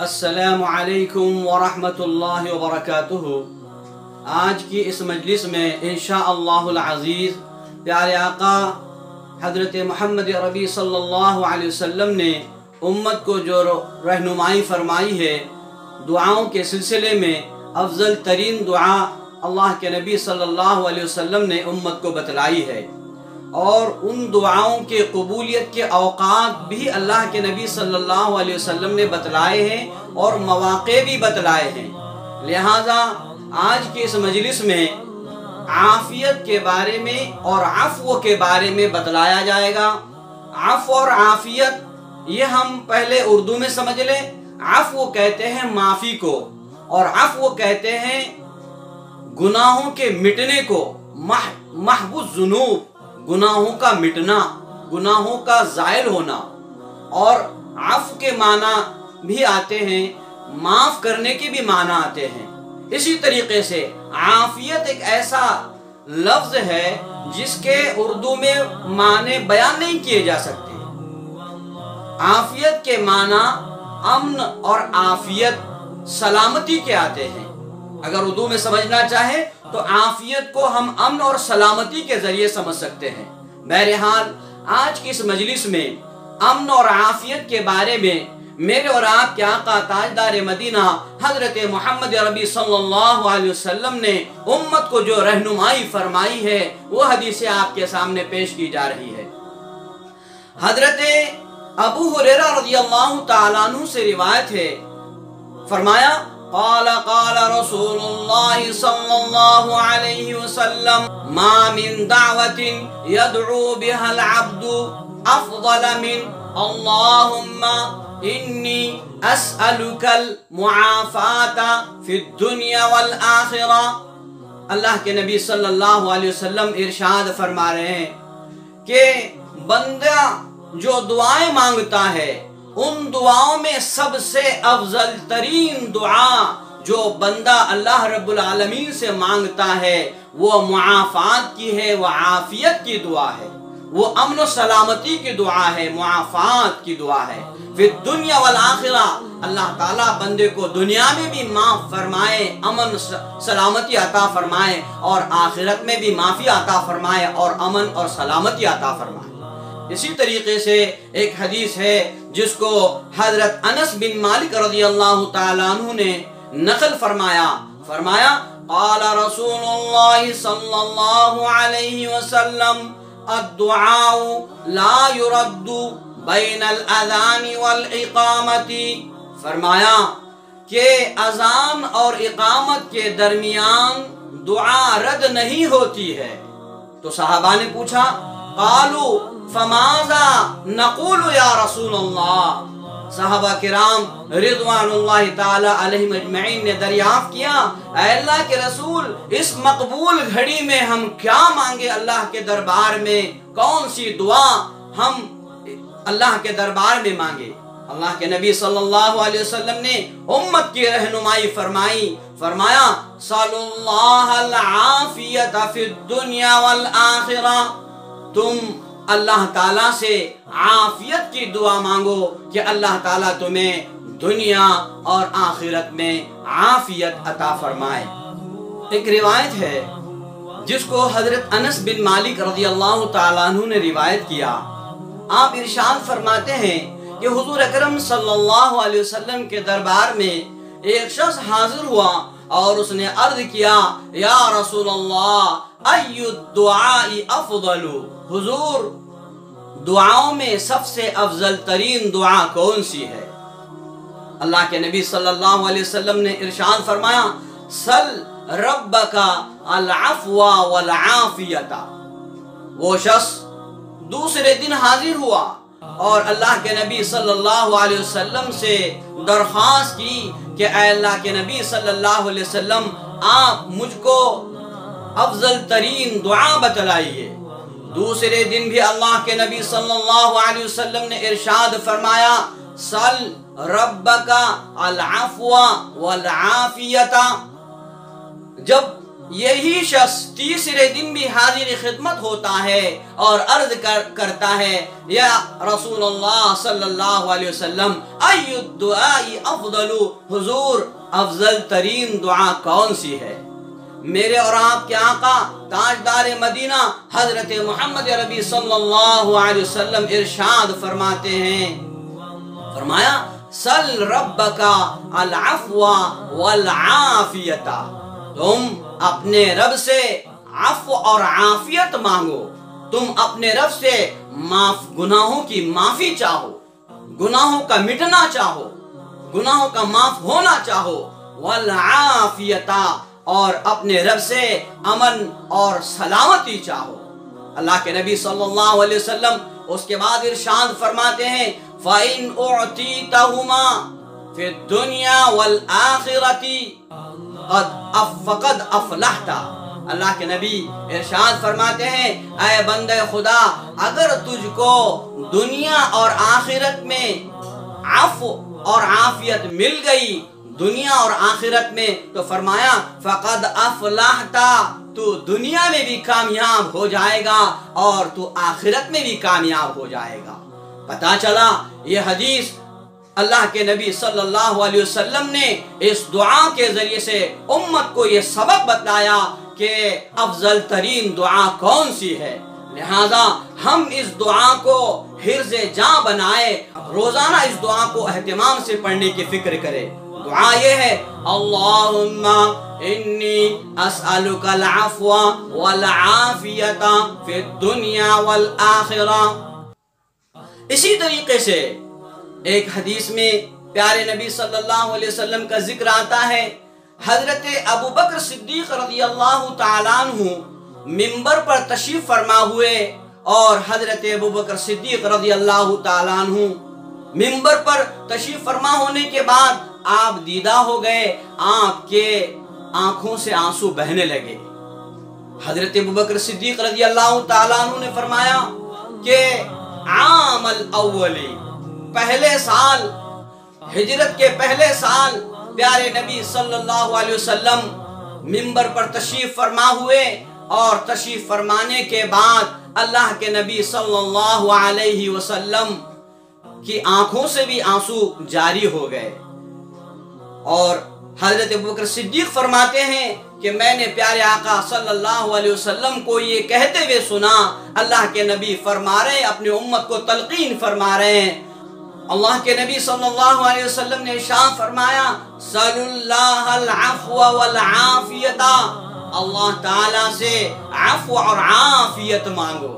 السلام علیکم ورحمۃ اللہ وبرکاتہ۔ آج کی اس مجلس میں انشاءاللہ العزیز پیارے آقا حضرت محمد عربی صلی اللہ علیہ وسلم نے امت کو جو رہنمائی فرمائی ہے دعاؤں کے سلسلے میں، افضل ترین دعا اللہ کے نبی صلی اللہ علیہ وسلم نے امت کو بتلائی ہے، اور ان دعاؤں کے قبولیت کے اوقات بھی اللہ کے نبی صلی اللہ علیہ وسلم نے بتلائے ہیں اور مواقع بھی بتلائے ہیں۔ لہذا آج کے اس مجلس میں عافیت کے بارے میں اور عفو کے بارے میں بتلایا جائے گا۔ عفو اور عافیت یہ ہم پہلے اردو میں سمجھ لیں۔ عفو کہتے ہیں معافی کو، اور عفو کہتے ہیں گناہوں کے مٹنے کو، محو الذنوب، گناہوں کا مٹنا، گناہوں کا زائل ہونا۔ اور عفو کے معنی بھی آتے ہیں، معاف کرنے کے بھی معنی آتے ہیں۔ اسی طریقے سے عافیت ایک ایسا لفظ ہے جس کے اردو میں معنی بیان نہیں کیے جا سکتے۔ عافیت کے معنی امن اور عافیت سلامتی کے آتے ہیں۔ اگر اردو میں سمجھنا چاہیں تو عافیت کو ہم امن اور سلامتی کے ذریعے سمجھ سکتے ہیں۔ بہرحال آج کی اس مجلس میں امن اور عافیت کے بارے میں میرے اور آپ کے آقا تاجدار مدینہ حضرت محمد عربی صلی اللہ علیہ وسلم نے امت کو جو رہنمائی فرمائی ہے وہ حدیثیں آپ کے سامنے پیش کی جا رہی ہے۔ حضرت ابو ہریرہ رضی اللہ تعالیٰ عنہ سے روایت ہے، فرمایا قال قال رسول اللہ صلی اللہ علیہ وسلم ما من دعوت يدعو بها العبد افضل من اللهم انی اسألک المعافات فی الدنیا والآخرہ۔ اللہ کے نبی صلی اللہ علیہ وسلم ارشاد فرما رہے ہیں کہ بندہ جو دعائیں مانگتا ہے ان دعاؤں میں سب سے افضل ترین دعا جو بندہ اللہ رب العالمین سے مانگتا ہے وہ معافات کی ہے، وہ عافیت کی دعا ہے، وہ امن و سلامتی کی دعا ہے، معافات کی دعا ہے۔ فی الدنیا والآخرہ، اللہ تعالیٰ بندے کو دنیا میں بھی معاف فرمائے، امن سلامتی عطا فرمائے، اور آخرت میں بھی معافی عطا فرمائے اور امن اور سلامتی عطا فرمائے۔ اسی طریقے سے ایک حدیث ہے جس کو حضرت انس بن مالک رضی اللہ تعالیٰ عنہ نے نقل فرمایا قال رسول اللہ صلی اللہ علیہ وسلم الدعاء لا يرد بین الاذان والاقامت۔ فرمایا کہ اذان اور اقامت کے درمیان دعا رد نہیں ہوتی ہے۔ تو صحابہ نے پوچھا قالوا فماذا نقول یا رسول اللہ؟ صحابہ کرام رضوان اللہ تعالی علیہم اجمعین نے دریافت کیا، اے اللہ کے رسول اس مقبول گھڑی میں ہم کیا مانگے اللہ کے دربار میں؟ کون سی دعا ہم اللہ کے دربار میں مانگے؟ اللہ کے نبی صلی اللہ علیہ وسلم نے امت کی رہنمائی فرمایا صلی اللہ العافیت فی الدنیا والآخرہ، تم اللہ تعالیٰ سے عافیت کی دعا مانگو کہ اللہ تعالیٰ تمہیں دنیا اور آخرت میں عافیت عطا فرمائے۔ ایک روایت ہے جس کو حضرت انس بن مالک رضی اللہ تعالیٰ عنہ نے روایت کیا۔ آپ ارشاد فرماتے ہیں کہ حضور اکرم صلی اللہ علیہ وسلم کے دربار میں ایک شخص حاضر ہوا اور اس نے عرض کیا یا رسول اللہ ای الدعاء افضل، حضور دعاؤں میں سب سے افضل ترین دعا کون سی ہے؟ اللہ کے نبی صلی اللہ علیہ وسلم نے ارشاد فرمایا سل ربک العفو والعافیت۔ وہ شخص دوسرے دن حاضر ہوا اور اللہ کے نبی صلی اللہ علیہ وسلم سے درخواست کی کہ اے اللہ کے نبی صلی اللہ علیہ وسلم آپ مجھ کو افضل ترین دعا بتلائیے۔ دوسرے دن بھی اللہ کے نبی صلی اللہ علیہ وسلم نے ارشاد فرمایا سل ربک العفو والعافیت۔ جب یہی شخص تیسرے دن بھی حاضر خدمت ہوتا ہے اور عرض کرتا ہے یا رسول اللہ صلی اللہ علیہ وسلم ای الدعاء افضل، حضور افضل ترین دعا کون سی ہے؟ میرے اور آپ کے آقا تاجدار مدینہ حضرت محمد عربی صلی اللہ علیہ وسلم ارشاد فرماتے ہیں، فرمایا سل ربک العفو والعافیت، تم اپنے رب سے عفو اور عافیت مانگو، تم اپنے رب سے گناہوں کی معافی چاہو، گناہوں کا مٹنا چاہو، گناہوں کا معاف ہونا چاہو، والعافیت، اور اپنے رب سے امن اور سلامتی چاہو۔ اللہ کے نبی صلی اللہ علیہ وسلم اس کے بعد ارشاد فرماتے ہیں فَإِنْ أُعْتِيتَهُمَا فِي الدُّنْيَا وَالْآخِرَةِ فَقَدْ أَفْلَحْتَ۔ اللہ کے نبی ارشاد فرماتے ہیں اے بندے خدا، اگر تجھ کو دنیا اور آخرت میں عفو اور عافیت مل گئی، دنیا اور آخرت میں، تو فرمایا فقد افلحت، تو دنیا میں بھی کامیاب ہو جائے گا اور تو آخرت میں بھی کامیاب ہو جائے گا۔ پتہ چلا یہ حدیث اللہ کے نبی صلی اللہ علیہ وسلم نے اس دعا کے ذریعے سے امت کو یہ سبق بتایا کہ افضل ترین دعا کون سی ہے، لہذا ہم اس دعا کو حرز جاں بنائے، روزانہ اس دعا کو اہتمام سے پڑھنے کی فکر کرے۔ دعا یہ ہے اللہم انی اسألک العفو والعافیت فی الدنیا والآخرہ۔ اسی طریقے سے ایک حدیث میں پیارے نبی صلی اللہ علیہ وسلم کا ذکر آتا ہے، حضرت ابو بکر صدیق رضی اللہ تعالیٰ عنہ منبر پر تشریف فرما ہوئے، اور حضرت ابو بکر صدیق رضی اللہ تعالیٰ عنہ منبر پر تشریف فرما ہونے کے بعد آپ دیدہ ہو گئے، آپ کے آنکھوں سے آنسو بہنے لگے۔ حضرت ابو بکر صدیق رضی اللہ تعالیٰ عنہ نے فرمایا کہ عام الاولی، پہلے سال، ہجرت کے پہلے سال پیارے نبی صلی اللہ علیہ وسلم منبر پر تشریف فرما ہوئے، اور تشریف فرمانے کے بعد اللہ کے نبی صلی اللہ علیہ وسلم کی آنکھوں سے بھی آنسو جاری ہو گئے، اور حضرت ابوبکر صدیق فرماتے ہیں کہ میں نے پیارے آقا صلی اللہ علیہ وسلم کو یہ کہتے ہوئے سنا، اللہ کے نبی فرما رہے ہیں، اپنی امت کو تلقین فرما رہے ہیں۔ اللہ کے نبی صلی اللہ علیہ وسلم نے ارشاد فرمایا سَلُ اللَّهَ الْعَفْوَ وَالْعَافِيَةَ، اللہ تعالیٰ سے عفو اور عافیت مانگو۔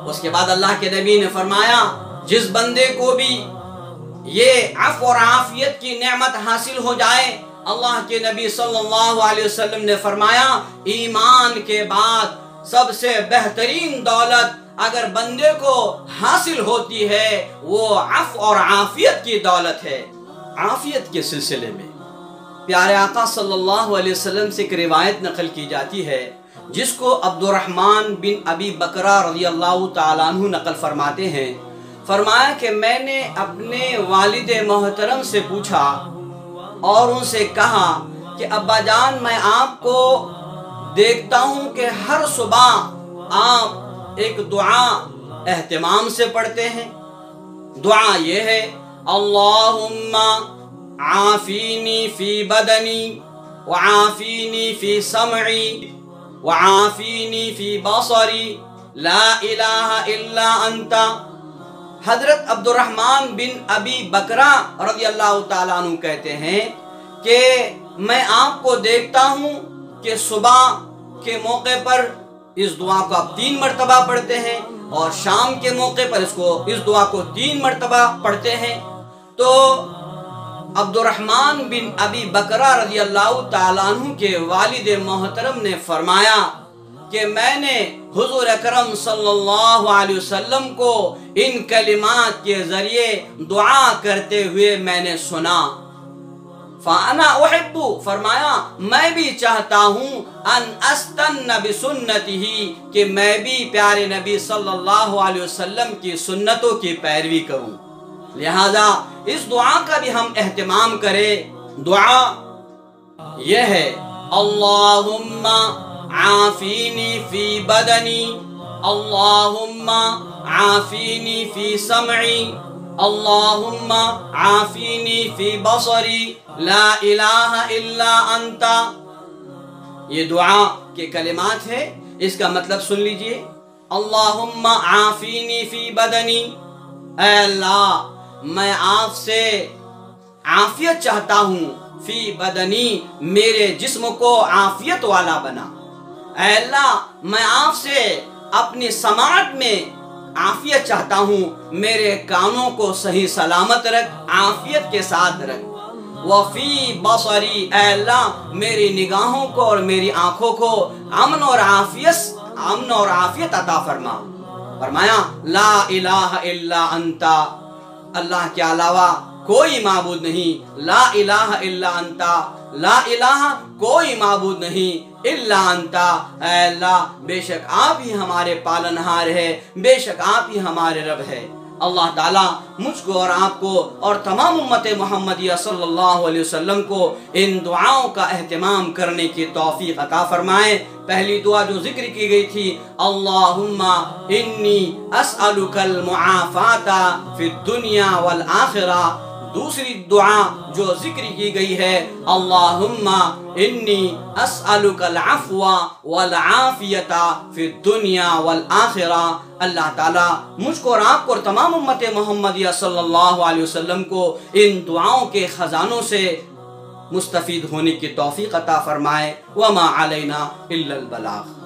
اس کے بعد اللہ کے نبی نے فرمایا جس بندے کو بھی یہ عفو اور عافیت کی نعمت حاصل ہو جائے، اللہ کے نبی صلی اللہ علیہ وسلم نے فرمایا ایمان کے بعد سب سے بہترین دولت اگر بندے کو حاصل ہوتی ہے وہ عفو اور عافیت کی دولت ہے۔ عافیت کے سلسلے میں پیارے آقا صلی اللہ علیہ وسلم سے ایک روایت نقل کی جاتی ہے جس کو عبد الرحمن بن ابی بکرہ رضی اللہ تعالیٰ عنہ نقل فرماتے ہیں، فرمایا کہ میں نے اپنے والد محترم سے پوچھا اور ان سے کہا کہ ابا جان، میں آپ کو دیکھتا ہوں کہ ہر صبح آپ ایک دعا اہتمام سے پڑھتے ہیں، دعا یہ ہے اللہم عافینی فی بدنی وعافینی فی سمعی وعافینی فی بصری لا الہ الا انت۔ حضرت عبد الرحمن بن ابی بکرہ رضی اللہ تعالیٰ عنہ کہتے ہیں کہ میں آپ کو دیکھتا ہوں کہ صبح کے موقع پر اس دعا کو آپ 3 مرتبہ پڑھتے ہیں اور شام کے موقع پر اس دعا کو 3 مرتبہ پڑھتے ہیں۔ تو عبد الرحمن بن ابی بکرہ رضی اللہ تعالیٰ عنہ کے والد محترم نے فرمایا کہ میں نے حضور اکرم صلی اللہ علیہ وسلم کو ان کلمات کے ذریعے دعا کرتے ہوئے میں نے سنا، فَأَنَا أُحِبُّ، فرمایا میں بھی چاہتا ہوں ان استن بسنتہ، کہ میں بھی پیارے نبی صلی اللہ علیہ وسلم کی سنتوں کی پیروی کروں۔ لہذا اس دعا کا بھی ہم اہتمام کریں۔ دعا یہ ہے اللہم عافینی فی بدنی، اللہم عافینی فی سمعی، اللہم عافینی فی بصری، لا الہ الا انت۔ یہ دعا کے کلمات ہے، اس کا مطلب سن لیجئے۔ اللہم عافینی فی بدنی، اے اللہ میں آپ سے عافیت چاہتا ہوں، فی بدنی میرے جسم کو عافیت والا بنا۔ اے اللہ میں آپ سے اپنی سماعت میں عافیت چاہتا ہوں، میرے کانوں کو صحیح سلامت رکھ، عافیت کے ساتھ رکھ۔ وفی بصری، اے اللہ میری نگاہوں کو اور میری آنکھوں کو امن اور عافیت عطا فرما۔ فرمایا لا الہ الا انت، اللہ کے علاوہ کوئی معبود نہیں، لا الہ الا انت، لا الہ کوئی معبود نہیں، الا انت، اے اللہ بے شک آپ ہی ہمارے پالنہار ہے، بے شک آپ ہی ہمارے رب ہے۔ اللہ تعالیٰ مجھ کو اور آپ کو اور تمام امت محمدیہ صلی اللہ علیہ وسلم کو ان دعاؤں کا اہتمام کرنے کی توفیق عطا فرمائے۔ پہلی دعا جو ذکر کی گئی تھی، اللہم انی اسألک المعافات فی الدنیا والآخرہ۔ دوسری دعا جو ذکر کی گئی ہے، اللہم انی اسألک العفو والعافیت فی الدنیا والآخرہ۔ اللہ تعالیٰ مجھ کو اور آپ کو اور تمام امت محمدیہ صلی اللہ علیہ وسلم کو ان دعاؤں کے خزانوں سے مستفید ہونے کی توفیق عطا فرمائے۔ وما علینا الا البلاغ۔